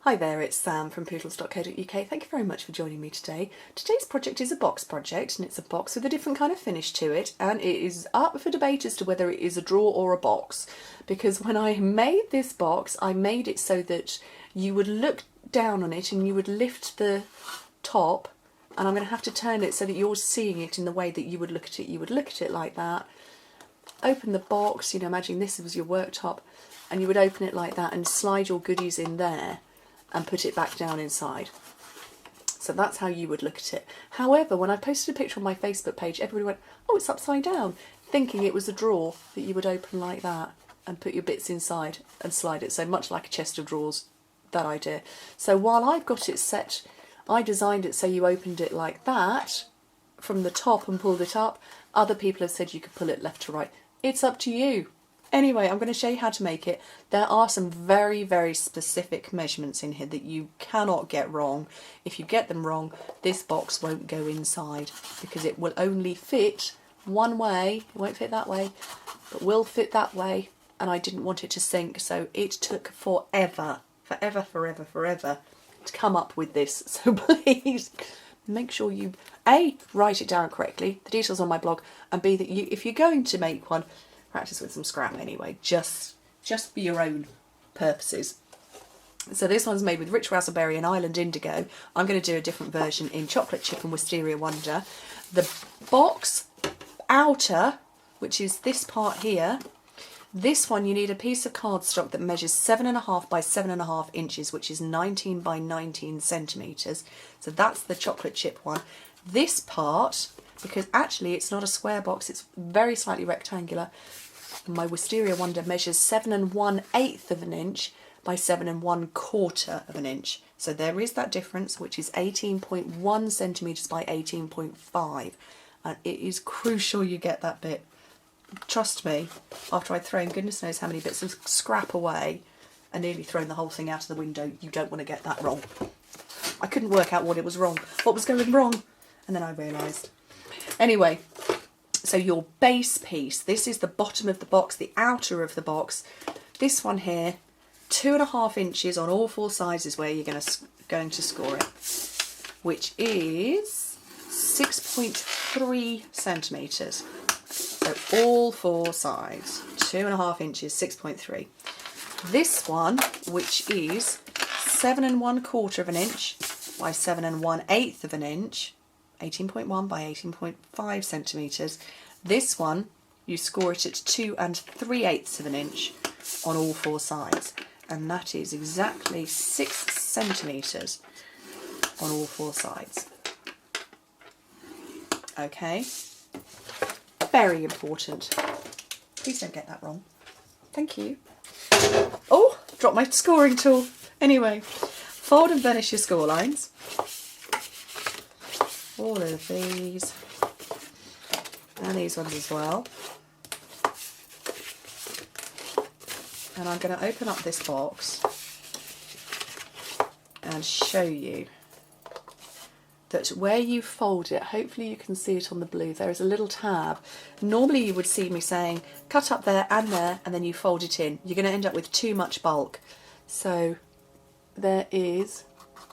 Hi there, it's Sam from Pootles.co.uk. Thank you very much for joining me today. Today's project is a box project, and it's a box with a different kind of finish to it, and it is up for debate as to whether it is a drawer or a box, because when I made this box, I made it so that you would look down on it and you would lift the top, and I'm going to have to turn it so that you're seeing it in the way that you would look at it. You would look at it like that, open the box, imagine this was your worktop, and you would open it like that and slide your goodies in there and put it back down inside. So that's how you would look at it. However, when I posted a picture on my Facebook page, everybody went, oh, it's upside down, thinking it was a drawer that you would open like that and put your bits inside and slide it. So much like a chest of drawers, that idea. So while I've got it set, I designed it so you opened it like that from the top and pulled it up. Other people have said you could pull it left to right. It's up to you. Anyway, I'm going to show you how to make it. There are some very, very specific measurements in here that you cannot get wrong. If you get them wrong, this box won't go inside because it will only fit one way. It won't fit that way, but will fit that way. And I didn't want it to sink, so it took forever to come up with this. So please make sure you A, write it down correctly, the details on my blog, and B, that you, if you're going to make one, practice with some scrap anyway, just for your own purposes. So this one's made with rich raspberry and island indigo. I'm going to do a different version in chocolate chip and wisteria wonder. The box outer, which is this part here, this one you need a piece of cardstock that measures 7.5 by 7.5 inches, which is 19 by 19 centimetres. So that's the chocolate chip one. This part, because actually it's not a square box, it's very slightly rectangular. My wisteria wonder measures 7 1/8 of an inch by 7 1/4 of an inch. So there is that difference, which is 18.1 centimetres by 18.5. And it is crucial you get that bit. Trust me, after I'd thrown goodness knows how many bits of scrap away and nearly thrown the whole thing out of the window, you don't want to get that wrong. I couldn't work out what was going wrong, and then I realised. Anyway, so your base piece, this is the bottom of the box, the outer of the box. This one here, 2.5 inches on all four sides is where you're going to score it, which is 6.3 centimetres. So all four sides, 2.5 inches, 6.3. This one, which is 7 1/4 of an inch by 7 1/8 of an inch, 18.1 by 18.5 centimetres. This one, you score it at 2 3/8 of an inch on all four sides. And that is exactly 6 centimetres on all four sides. Okay. Very important. Please don't get that wrong. Thank you. Oh, dropped my scoring tool. Anyway, fold and burnish your score lines. All of these. And these ones as well. And I'm going to open up this box and show you that where you fold it, hopefully you can see it on the blue, there is a little tab. Normally you would see me saying cut up there, and then you fold it in. You're going to end up with too much bulk. So there is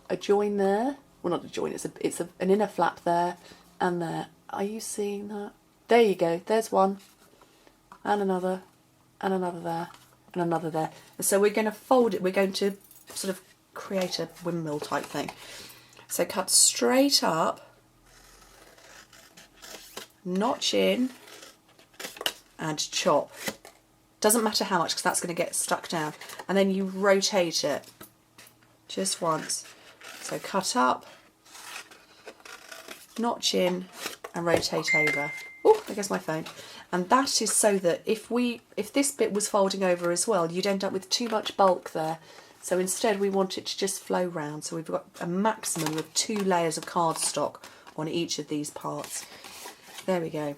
a join there. Well, not a join, it's an inner flap there and there. Are you seeing that? There you go, there's one, and another there, and another there. And so we're going to fold it, we're going to sort of create a windmill type thing. So cut straight up, notch in, and chop. Doesn't matter how much, because that's going to get stuck down. And then you rotate it just once. So cut up, notch in, and rotate over. Oh, there goes my phone. And that is so that if this bit was folding over as well, you'd end up with too much bulk there. So instead we want it to just flow round. So we've got a maximum of 2 layers of cardstock on each of these parts. There we go.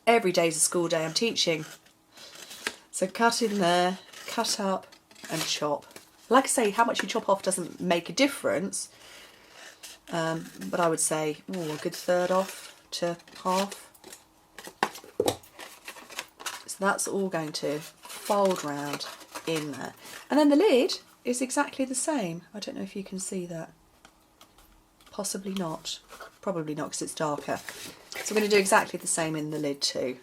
Every day's a school day, I'm teaching. So cut in there, cut up and chop. Like I say, how much you chop off doesn't make a difference. But I would say a good third off to half. So that's all going to fold round in there. And then the lid is exactly the same. I don't know if you can see that. Possibly not. Probably not because it's darker. So we're going to do exactly the same in the lid too.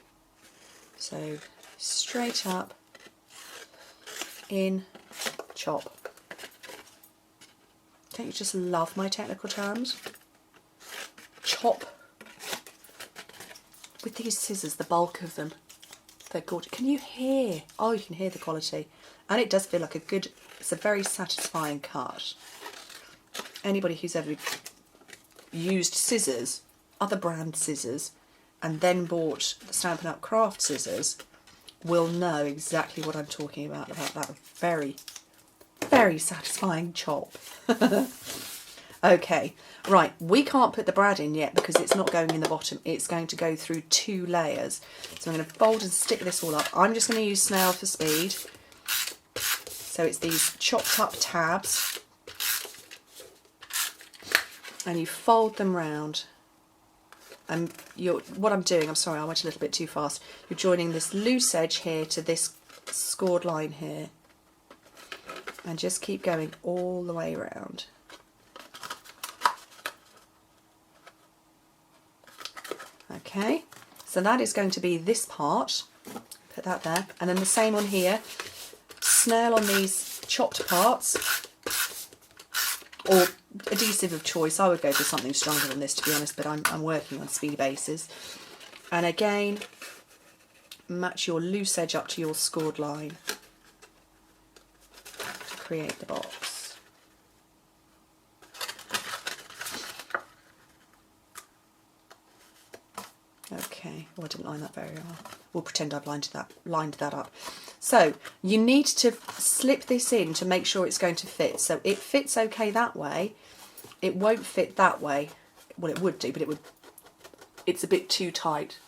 So straight up, in, chop. Don't you just love my technical terms? Chop. With these scissors, the bulk of them, they're gorgeous. Can you hear? Oh, you can hear the quality. And it does feel like it's a very satisfying cut. Anybody who's ever used scissors, other brand scissors, and then bought the Stampin' Up! Craft scissors will know exactly what I'm talking about that very, very satisfying chop. Okay, right, we can't put the brad in yet because it's not going in the bottom. It's going to go through 2 layers. So I'm going to fold and stick this all up. I'm just going to use snail for speed. So it's these chopped up tabs. And you fold them round. And what I'm doing, I'm sorry, I went a little bit too fast. You're joining this loose edge here to this scored line here. And just keep going all the way around. Okay, so that is going to be this part. Put that there. And then the same on here. Snail on these chopped parts. Or adhesive of choice. I would go for something stronger than this, to be honest, but I'm working on speed bases. And again, match your loose edge up to your scored line to create the box. Okay, oh, I didn't line that very well. We'll pretend I've lined that up. So you need to slip this in to make sure it's going to fit. So it fits okay that way. It won't fit that way. Well, it would do, but it's a bit too tight.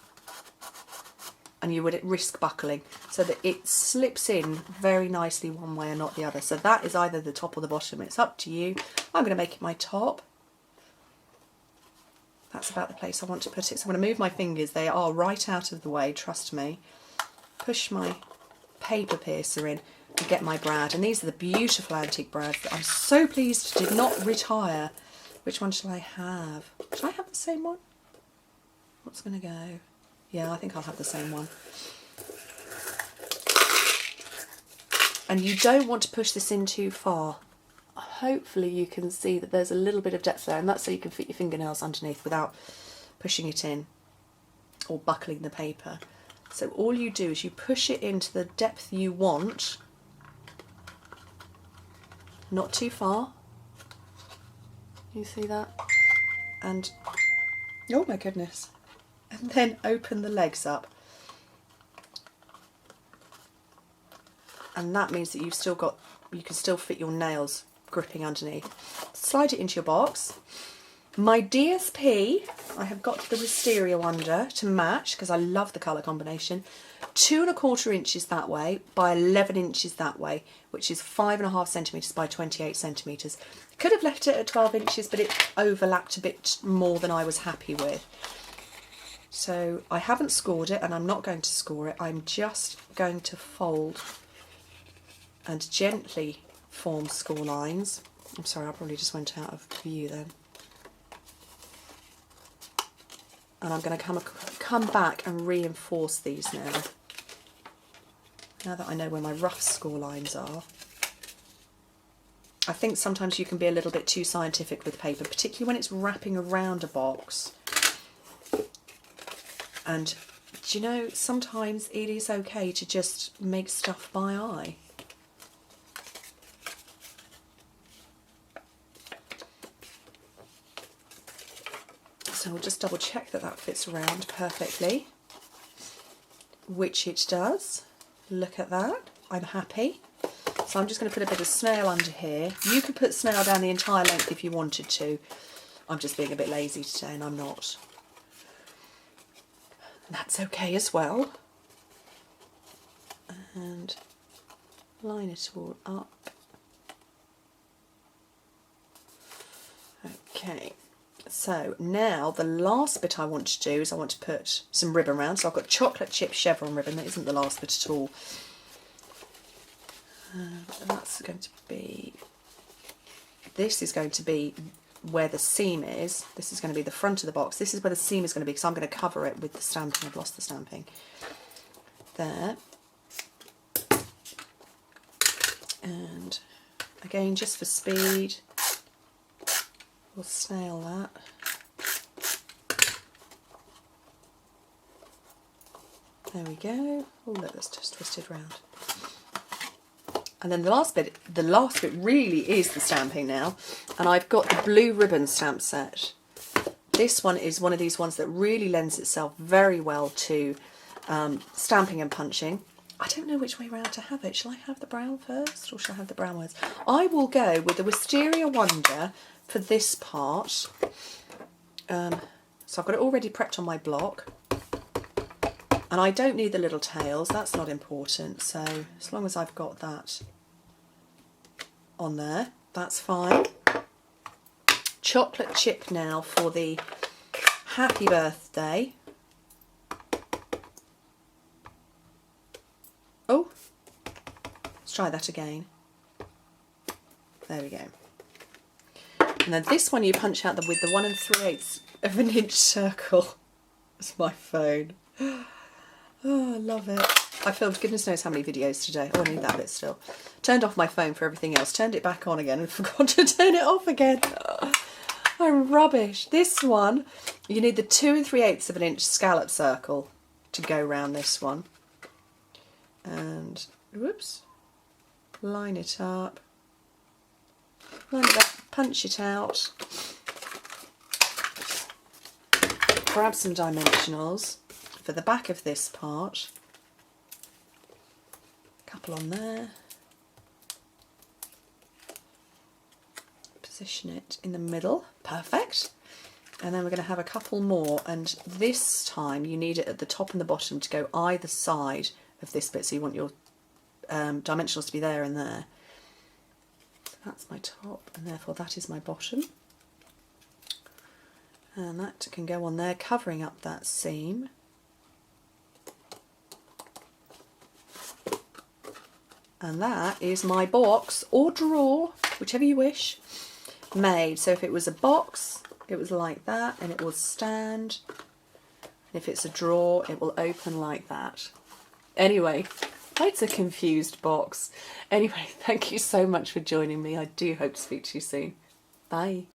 And you would risk buckling. So that it slips in very nicely one way and not the other. So that is either the top or the bottom. It's up to you. I'm going to make it my top. That's about the place I want to put it. So I'm going to move my fingers. They are right out of the way, trust me. Push my paper piercer in and get my brad. And these are the beautiful antique brads that I'm so pleased did not retire. Which one shall I have? Shall I have the same one? What's going to go? Yeah, I think I'll have the same one. And you don't want to push this in too far. Hopefully you can see that there's a little bit of depth there, and that's so you can fit your fingernails underneath without pushing it in or buckling the paper. So all you do is you push it into the depth you want, not too far. You see that? And oh my goodness. And then open the legs up. And that means that you can still fit your nails gripping underneath. Slide it into your box. My DSP, I have got the wisteria under to match because I love the colour combination. 2¼ inches that way by 11 inches that way, which is 5½ centimetres by 28 centimetres. Could have left it at 12 inches, but it overlapped a bit more than I was happy with. So I haven't scored it, and I'm not going to score it. I'm just going to fold and gently form score lines. I'm sorry, I probably just went out of view then. And I'm going to come back and reinforce these now. Now that I know where my rough score lines are. I think sometimes you can be a little bit too scientific with paper, particularly when it's wrapping around a box. And do you know, sometimes it is okay to just make stuff by eye. So we'll just double check that that fits around perfectly, which it does. Look at that, I'm happy. So I'm just going to put a bit of snail under here. You could put snail down the entire length if you wanted to. I'm just being a bit lazy today and I'm not. And that's okay as well. And line it all up. Okay. So now the last bit I want to do is I want to put some ribbon around. So I've got chocolate chip chevron ribbon. That isn't the last bit at all. And that's going to be, this is going to be where the seam is. This is going to be the front of the box. This is where the seam is going to be, because I'm going to cover it with the stamping. I've lost the stamping. There. And again, just for speed, we'll snail that. There we go. Oh look, that's just twisted round. And then the last bit really is the stamping now. And I've got the blue ribbon stamp set. This one is one of these ones that really lends itself very well to stamping and punching. I don't know which way round to have it. Shall I have the brown first, or shall I have the brown ones? I will go with the Wisteria Wonder for this part. So I've got it already prepped on my block. And I don't need the little tails, that's not important. So as long as I've got that on there, that's fine. Chocolate chip now for the happy birthday. Oh, let's try that again. There we go. And then this one you punch out with the 1 3/8 of an inch circle. That's my phone. Oh, I love it. I filmed goodness knows how many videos today. Oh, I need that bit still. Turned off my phone for everything else. Turned it back on again and forgot to turn it off again. Oh, I'm rubbish. This one, you need the 2 3/8 of an inch scallop circle to go round this one. And, whoops, line it up. Line it up, punch it out. Grab some dimensionals for the back of this part. A couple on there. Position it in the middle. Perfect. And then we're going to have a couple more, and this time you need it at the top and the bottom to go either side of this bit, so you want your dimensionals to be there and there. So that's my top, and therefore that is my bottom. And that can go on there, covering up that seam. And that is my box, or drawer, whichever you wish, made. So if it was a box, it was like that, and it will stand. And if it's a drawer, it will open like that. Anyway, it's a confused box. Anyway, thank you so much for joining me. I do hope to speak to you soon. Bye.